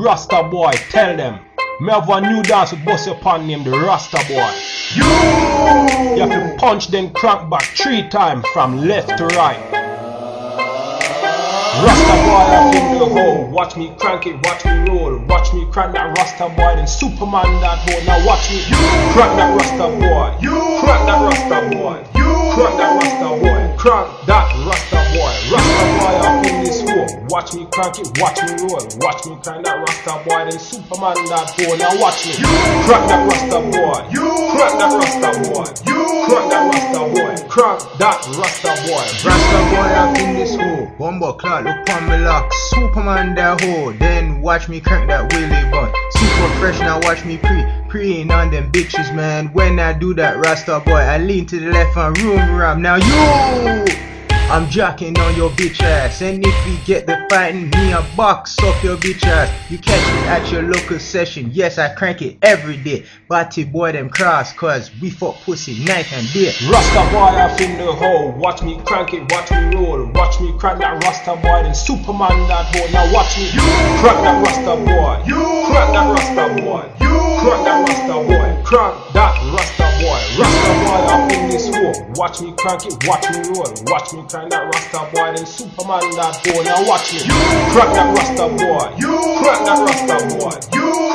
Rasta Bwoy, tell them. Me have one new dance with bust upon named the Rasta Bwoy. You have to punch then crank back 3 times from left to right. Rasta Bwoy up in the hole. Watch me crank it, watch me roll. Watch me crank that Rasta Bwoy, then Superman that hole. Now watch me crank that Rasta Bwoy. Crank that Rasta Bwoy. Crank that Rasta Bwoy. Crank that Rasta Bwoy. Rasta Bwoy up in this hole. Watch me crank it, watch me roll. Watch me crank that Rasta Bwoy, then Superman that hole. Now watch me crank that Rasta Bwoy. Crank that Rasta Bwoy. Crank that Rasta Bwoy. Crank that Rasta Bwoy. Rasta Bwoy up in this hole. Bumbo clock, look on me lock. Superman that hole. Then watch me crank that Willy bun. Super fresh, now watch me preying on them bitches, man. When I do that Rasta Bwoy, I lean to the left and room ram. Now you, I'm jacking on your bitch ass. And if we get the fighting, me a box up your bitch ass. You catch it at your local session. Yes, I crank it every day. Batty boy them cross, cause we fuck pussy night and day. Rasta Bwoy up in the hole. Watch me crank it, watch me roll. Watch me crank that Rasta Bwoy, then Superman that hole. Now watch me crank that Rasta Bwoy. Crank that Rasta Bwoy. Crank that Rasta Bwoy. Crank that Rasta Bwoy. Rasta Bwoy up in this hole. Watch me crank it, watch me roll. Watch me crank that Rasta Bwoy, then Superman that hole. Now watch me crank that Rasta Bwoy. Crank that Rasta Bwoy.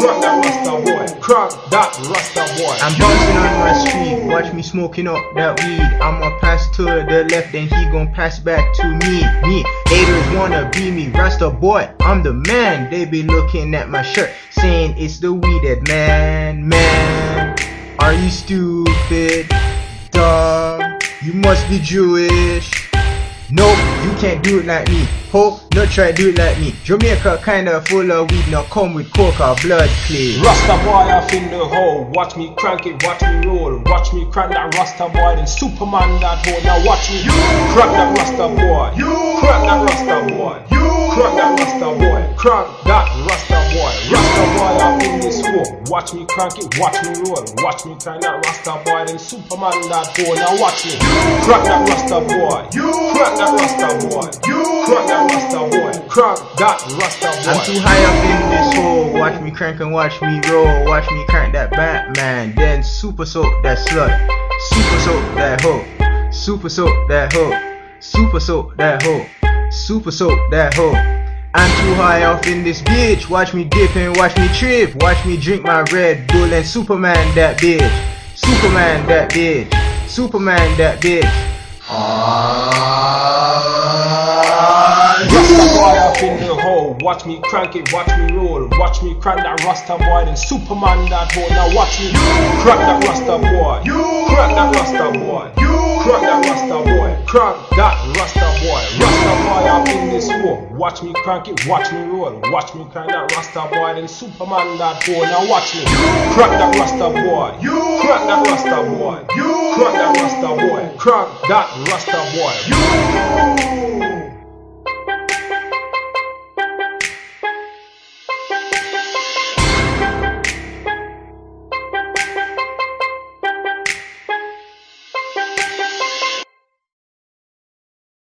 Crank that Rasta Bwoy. Crank that Rasta Bwoy. I'm bouncing on my street, watch me smoking up that weed. I'ma pass to the left, then he gon' pass back to me. Haters wanna be me, Rasta Bwoy, I'm the man. They be looking at my shirt, saying it's the weeded man. Man, are you stupid? Dumb, you must be Jewish. Nope, you can't do it like me. Hope, no try do it like me. Jamaica kinda full of weed, now come with coca blood play. Rasta Bwoy up in the hole. Watch me crank it, watch me roll. Watch me crank that Rasta Bwoy, then Superman that hole. Now watch me crank that Rasta Bwoy. Crank that Rasta Bwoy. Crank that Rasta Bwoy. Crank that Rasta Bwoy. Rasta Bwoy up in this hole. Watch me crank it, watch me roll. Watch me crank that Rasta Bwoy, then Superman that hole. Now watch me crank that Rasta Bwoy. Crank that Rasta Bwoy. Crank that Rasta Bwoy. Crank that Rasta Bwoy. I'm too high up in this hole. Watch me crank and watch me roll. Watch me crank that Batman, then super soak that slut. Super soak that hoe. Super soak that hoe. Super soak that hoe. Super soak that hoe. I'm too high off in this bitch. Watch me dip and watch me trip. Watch me drink my Red Bull and Superman that bitch. Superman that bitch. Superman that bitch. Rasta Bwoy up in the hole. Watch me crank it, watch me roll. Watch me crank that Rasta Bwoy, then Superman that hole. Now watch me crank that Rasta Bwoy. Crank that Rasta Bwoy. Crank that Rasta Bwoy. Crank that Rasta Bwoy. Rasta Bwoy up in this hole. Watch me crank it, watch me roll. Watch me crank that Rasta Bwoy, then Superman that hole. Now watch me crank that Rasta Bwoy. Crank that Rasta Bwoy. Crank that Rasta Bwoy. Crank that Rasta Bwoy.